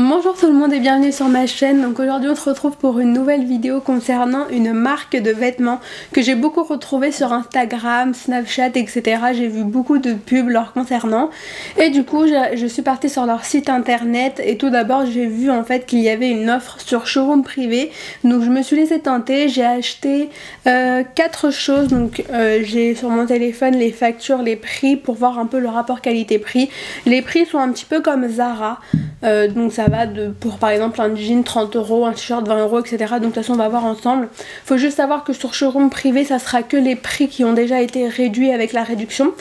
Bonjour tout le monde et bienvenue sur ma chaîne. Donc aujourd'hui on se retrouve pour une nouvelle vidéo concernant une marque de vêtements que j'ai beaucoup retrouvée sur Instagram, Snapchat, etc. J'ai vu beaucoup de pubs leur concernant et du coup je suis partie sur leur site internet et tout d'abord j'ai vu en fait qu'il y avait une offre sur showroom privé. Donc je me suis laissée tenter, j'ai acheté 4 choses. Donc j'ai sur mon téléphone les factures, les prix pour voir un peu le rapport qualité-prix. Les prix sont un petit peu comme Zara. Donc ça va pour par exemple un jean 30 €, un t-shirt 20 €, etc. Donc de toute façon on va voir ensemble. Faut juste savoir que sur showroom privé ça sera que les prix qui ont déjà été réduits avec la réduction.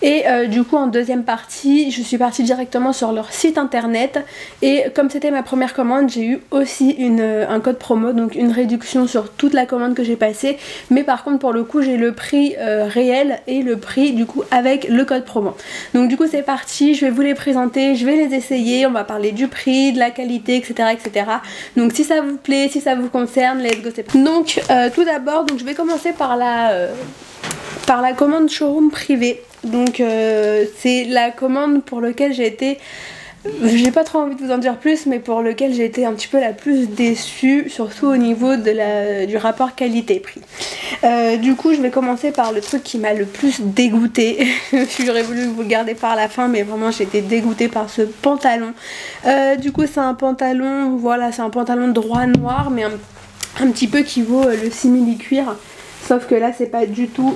Et du coup en deuxième partie je suis partie directement sur leur site internet. Et comme c'était ma première commande, j'ai eu aussi un code promo, donc une réduction sur toute la commande que j'ai passée. Mais par contre pour le coup j'ai le prix réel et le prix du coup avec le code promo. Donc du coup c'est parti, je vais vous les présenter, je vais les essayer, on va parler du prix, de la qualité, etc. etc. Donc si ça vous plaît, si ça vous concerne, let's go, c'est parti. Donc tout d'abord, je vais commencer par la commande showroom privé. Donc c'est la commande pour laquelle j'ai pas trop envie de vous en dire plus, mais pour lequel j'ai été un petit peu la plus déçue, surtout au niveau du rapport qualité-prix. Du coup je vais commencer par le truc qui m'a le plus dégoûtée. J'aurais voulu vous le garder par la fin, mais vraiment j'ai été dégoûtée par ce pantalon. Du coup c'est un pantalon, voilà, c'est un pantalon droit noir, mais un petit peu qui vaut le simili-cuir. Sauf que là c'est pas du tout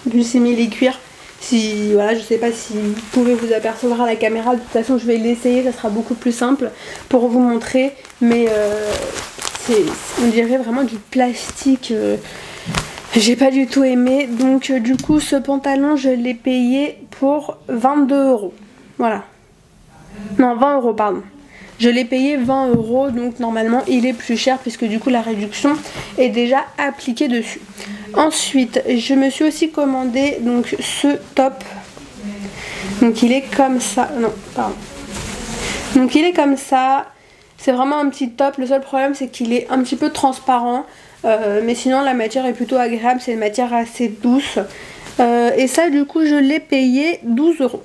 du simili-cuir. Si, voilà, je sais pas si vous pouvez vous apercevoir à la caméra, de toute façon je vais l'essayer, ça sera beaucoup plus simple pour vous montrer, mais on dirait vraiment du plastique, j'ai pas du tout aimé. Donc du coup ce pantalon je l'ai payé pour 22 €, voilà, non 20 € pardon. Je l'ai payé 20 €, donc normalement il est plus cher puisque du coup la réduction est déjà appliquée dessus. Ensuite je me suis aussi commandé donc ce top. Donc il est comme ça, non pardon. Donc il est comme ça, c'est vraiment un petit top. Le seul problème c'est qu'il est un petit peu transparent, mais sinon la matière est plutôt agréable, c'est une matière assez douce. Et ça du coup je l'ai payé 12 €.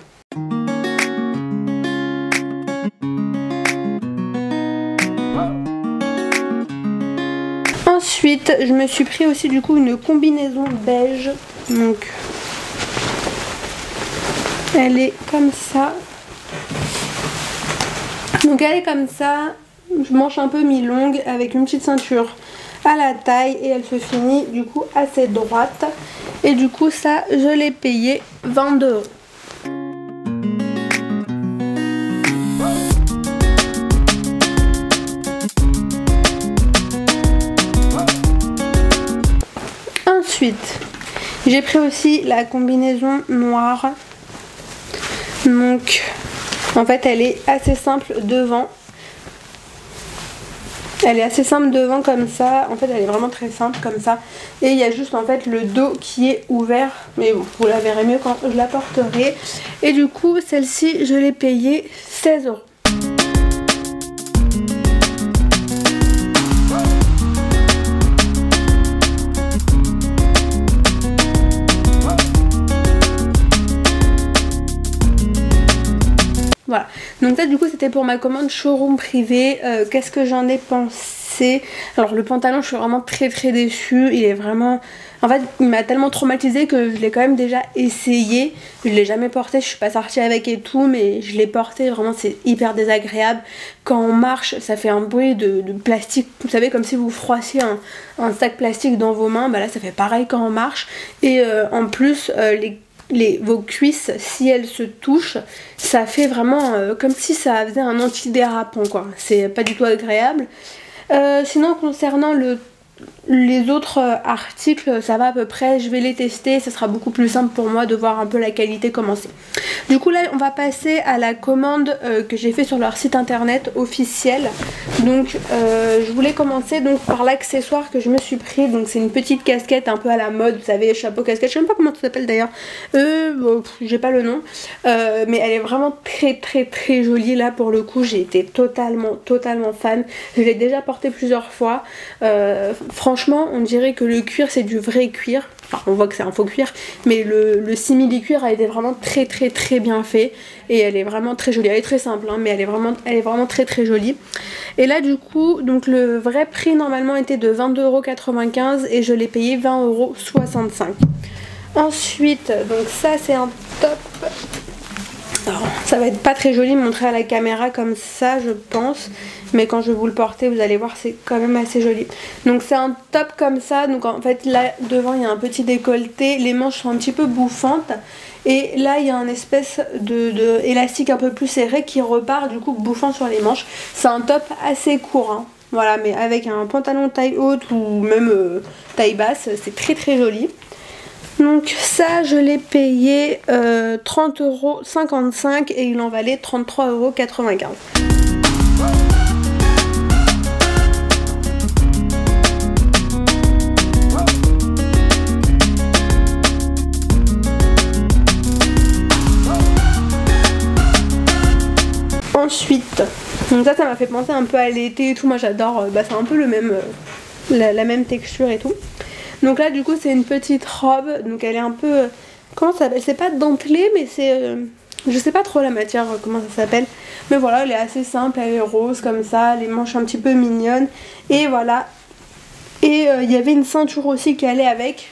Ensuite je me suis pris aussi du coup une combinaison beige. Donc elle est comme ça. Donc elle est comme ça, manche un peu mi-longue avec une petite ceinture à la taille et elle se finit du coup assez droite. Et du coup ça je l'ai payé 22 €. Ensuite, j'ai pris aussi la combinaison noire. Donc, en fait, elle est assez simple devant. Elle est assez simple devant comme ça. En fait, elle est vraiment très simple comme ça. Et il y a juste en fait le dos qui est ouvert. Mais bon, vous la verrez mieux quand je la porterai. Et du coup, celle-ci, je l'ai payée 16 €. Voilà, donc ça du coup c'était pour ma commande showroom privé. Qu'est-ce que j'en ai pensé? Alors le pantalon je suis vraiment très déçue. Il est vraiment... En fait il m'a tellement traumatisée que je l'ai quand même déjà essayé. Je l'ai jamais porté, je suis pas sortie avec et tout, mais je l'ai porté, vraiment c'est hyper désagréable. Quand on marche ça fait un bruit de plastique, vous savez, comme si vous froissiez un sac plastique dans vos mains. Bah là ça fait pareil quand on marche. Et en plus vos cuisses, si elles se touchent, ça fait vraiment comme si ça faisait un antidérapant quoi. C'est pas du tout agréable. Sinon concernant les autres articles, ça va à peu près, je vais les tester, ça sera beaucoup plus simple pour moi de voir un peu la qualité comment c'est. Du coup là on va passer à la commande que j'ai fait sur leur site internet officiel. Donc je voulais commencer donc par l'accessoire que je me suis pris. Donc c'est une petite casquette un peu à la mode, vous savez, chapeau casquette, je sais même pas comment ça s'appelle d'ailleurs, bon, j'ai pas le nom, mais elle est vraiment très jolie. Là pour le coup j'ai été totalement fan, je l'ai déjà portée plusieurs fois. Franchement franchement on dirait que le cuir c'est du vrai cuir. Enfin on voit que c'est un faux cuir, mais le simili-cuir a été vraiment très bien fait. Et elle est vraiment très jolie, elle est très simple hein, mais elle est vraiment très jolie. Et là du coup, donc le vrai prix normalement était de 22,95 € et je l'ai payé 20,65 €. Ensuite, donc ça c'est un top. Alors, ça va être pas très joli montré à la caméra comme ça je pense, mais quand je vais vous le porter vous allez voir c'est quand même assez joli. Donc c'est un top comme ça, donc en fait là devant il y a un petit décolleté, les manches sont un petit peu bouffantes et là il y a un espèce de élastique un peu plus serré qui repart du coup bouffant sur les manches. C'est un top assez court hein. Voilà, mais avec un pantalon taille haute ou même taille basse, c'est très joli. Donc ça je l'ai payé 30,55 € et il en valait 33,95 €. Ensuite, donc ça m'a fait penser un peu à l'été et tout, moi j'adore, c'est un peu le même, la même texture et tout. Donc là du coup c'est une petite robe, donc elle est un peu, comment ça s'appelle, c'est pas dentelée mais c'est, je sais pas trop la matière, comment ça s'appelle. Mais voilà, elle est assez simple, elle est rose comme ça, les manches un petit peu mignonnes. Et voilà, et il y avait une ceinture aussi qui allait avec,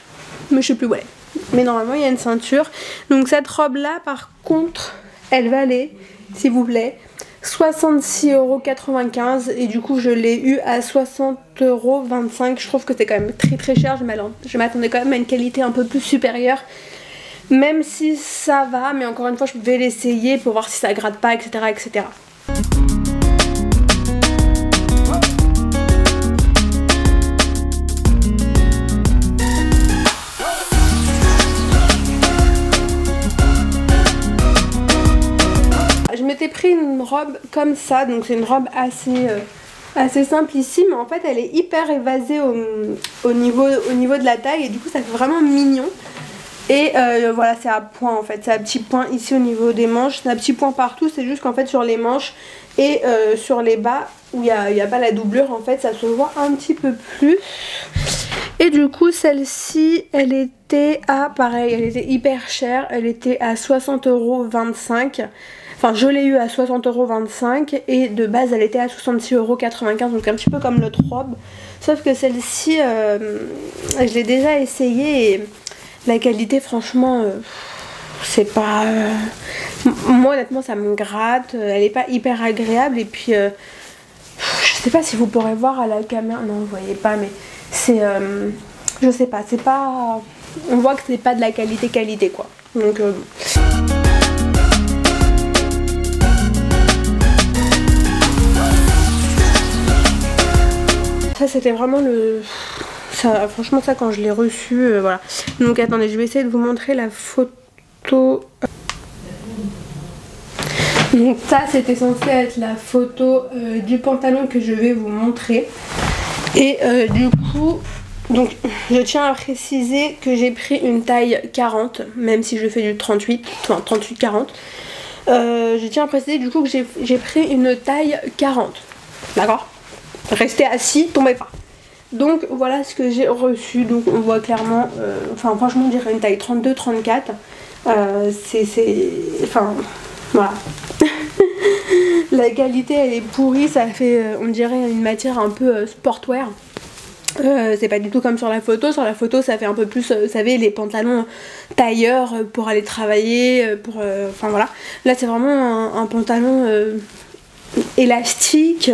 mais je sais plus où elle est. Mais normalement il y a une ceinture. Donc cette robe là par contre, elle valait, s'il vous plaît, 66,95 € et du coup je l'ai eu à 60,25 €. Je trouve que c'est quand même très cher, je m'attendais quand même à une qualité un peu plus supérieure. Même si ça va, mais encore une fois je vais l'essayer pour voir si ça gratte pas, etc. Je m'étais pris une robe comme ça, donc c'est une robe assez simple ici, mais en fait elle est hyper évasée au niveau de la taille et du coup ça fait vraiment mignon. Et voilà, c'est à point en fait, c'est à petit point ici au niveau des manches, c'est à petit point partout, c'est juste qu'en fait sur les manches et sur les bas où il n'y a pas la doublure en fait ça se voit un petit peu plus. Et du coup celle-ci elle était à, pareil, elle était hyper chère, elle était à 60,25 €. Enfin je l'ai eu à 60,25 € et de base elle était à 66,95 €, donc un petit peu comme l'autre robe. Sauf que celle-ci, je l'ai déjà essayée et la qualité franchement, c'est pas... moi honnêtement ça me gratte, elle est pas hyper agréable et puis... je sais pas si vous pourrez voir à la caméra, non vous voyez pas mais c'est... je sais pas, c'est pas... on voit que c'est pas de la qualité quoi. Donc... ça c'était vraiment le... ça, franchement ça quand je l'ai reçu, voilà. Donc attendez, je vais essayer de vous montrer la photo. Donc ça c'était censé être la photo du pantalon que je vais vous montrer. Et du coup, donc je tiens à préciser que j'ai pris une taille 40, même si je fais du 38, enfin 38-40. Je tiens à préciser du coup que j'ai pris une taille 40, d'accord? Restez assis, tombez pas. Donc voilà ce que j'ai reçu. Donc on voit clairement, enfin franchement on dirait une taille 32-34. Enfin voilà. La qualité elle est pourrie, ça fait on dirait une matière un peu sportwear. C'est pas du tout comme sur la photo. Sur la photo ça fait un peu plus, vous savez, les pantalons tailleurs pour aller travailler, enfin voilà. Là c'est vraiment un pantalon élastique.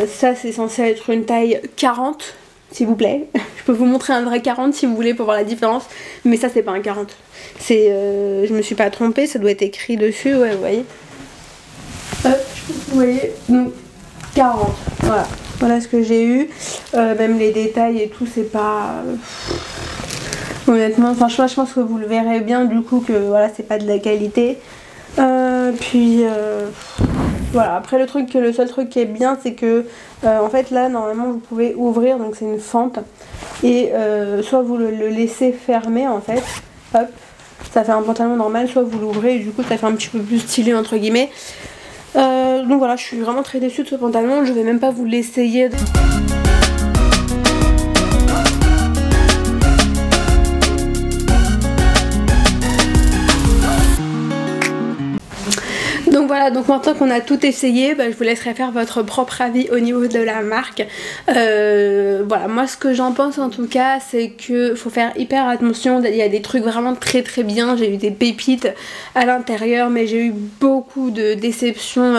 Ça c'est censé être une taille 40 s'il vous plaît. Je peux vous montrer un vrai 40 si vous voulez pour voir la différence, mais ça c'est pas un 40. C'est je me suis pas trompée, ça doit être écrit dessus, ouais vous voyez. Je sais pas si vous voyez, donc 40, voilà. Voilà ce que j'ai eu, même les détails et tout c'est pas... honnêtement, enfin je pense que vous le verrez bien du coup que voilà c'est pas de la qualité. Voilà, après le seul truc qui est bien c'est que en fait là normalement vous pouvez ouvrir, donc c'est une fente et soit vous le laissez fermer en fait, hop, ça fait un pantalon normal, soit vous l'ouvrez et du coup ça fait un petit peu plus stylé entre guillemets. Donc voilà, je suis vraiment très déçue de ce pantalon, je vais même pas vous l'essayer. Donc voilà, donc maintenant qu'on a tout essayé, je vous laisserai faire votre propre avis au niveau de la marque. Voilà, moi ce que j'en pense en tout cas, c'est que faut faire hyper attention. Il y a des trucs vraiment très très bien, j'ai eu des pépites à l'intérieur, mais j'ai eu beaucoup de déceptions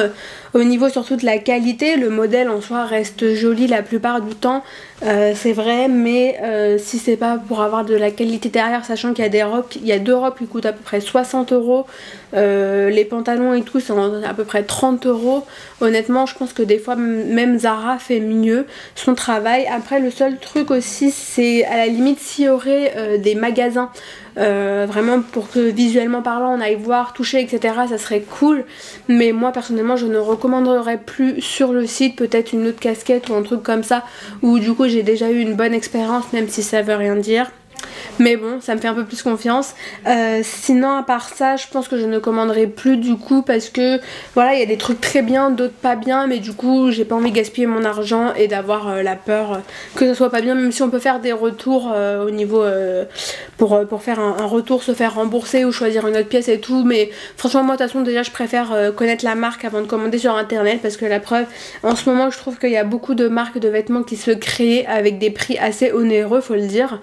au niveau surtout de la qualité. Le modèle en soi reste joli la plupart du temps, c'est vrai, mais si c'est pas pour avoir de la qualité derrière, sachant qu'il y a des robes, il y a 2 robes qui coûtent à peu près 60 €, les pantalons et tout c'est à peu près 30 €. Honnêtement, je pense que des fois même Zara fait mieux son travail. Après, le seul truc aussi, c'est à la limite s'il y aurait des magasins vraiment pour que visuellement parlant on aille voir, toucher, etc., ça serait cool. Mais moi personnellement je ne recommanderais plus sur le site. Peut-être une autre casquette ou un truc comme ça où du coup j'ai déjà eu une bonne expérience, même si ça veut rien dire. Mais bon, ça me fait un peu plus confiance. Sinon à part ça, je pense que je ne commanderai plus du coup, parce que voilà, il y a des trucs très bien, d'autres pas bien, mais du coup j'ai pas envie de gaspiller mon argent et d'avoir la peur que ça soit pas bien, même si on peut faire des retours au niveau pour faire un retour, se faire rembourser ou choisir une autre pièce et tout. Mais franchement moi de toute façon déjà je préfère connaître la marque avant de commander sur internet, parce que la preuve, en ce moment je trouve qu'il y a beaucoup de marques de vêtements qui se créent avec des prix assez onéreux, faut le dire,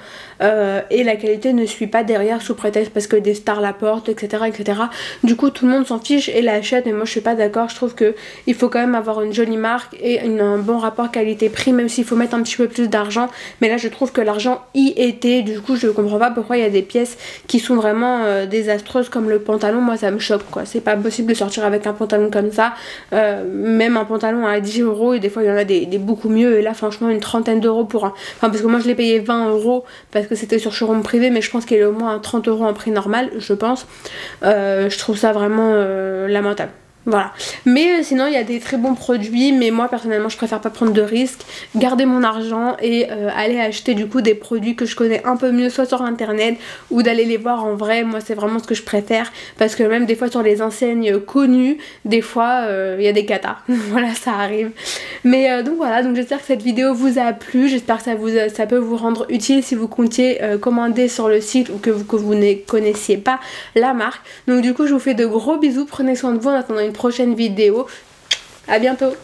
et la qualité ne suit pas derrière sous prétexte parce que des stars la portent, etc., etc. Du coup tout le monde s'en fiche et l'achète, mais moi je suis pas d'accord. Je trouve que il faut quand même avoir une jolie marque et un bon rapport qualité-prix, même s'il faut mettre un petit peu plus d'argent. Mais là je trouve que l'argent y était, du coup je comprends pas pourquoi il y a des pièces qui sont vraiment désastreuses, comme le pantalon. Moi ça me choque quoi, c'est pas possible de sortir avec un pantalon comme ça, même un pantalon à 10 € et des fois il y en a des beaucoup mieux, et là franchement une trentaine d'euros pour un... Enfin parce que moi je l'ai payé 20 € parce que c'était sur showroom privé, mais je pense qu'il est au moins à 30 € en prix normal, je pense. Je trouve ça vraiment lamentable. Voilà, mais sinon il y a des très bons produits, mais moi personnellement je préfère pas prendre de risques, garder mon argent et aller acheter du coup des produits que je connais un peu mieux, soit sur internet ou d'aller les voir en vrai. Moi c'est vraiment ce que je préfère, parce que même des fois sur les enseignes connues, des fois il y a des catas. Voilà, ça arrive. Mais donc voilà, donc j'espère que cette vidéo vous a plu, j'espère que ça peut vous rendre utile si vous comptiez commander sur le site ou que vous ne connaissiez pas la marque. Donc du coup je vous fais de gros bisous, prenez soin de vous en attendant une prochaine vidéo. À bientôt.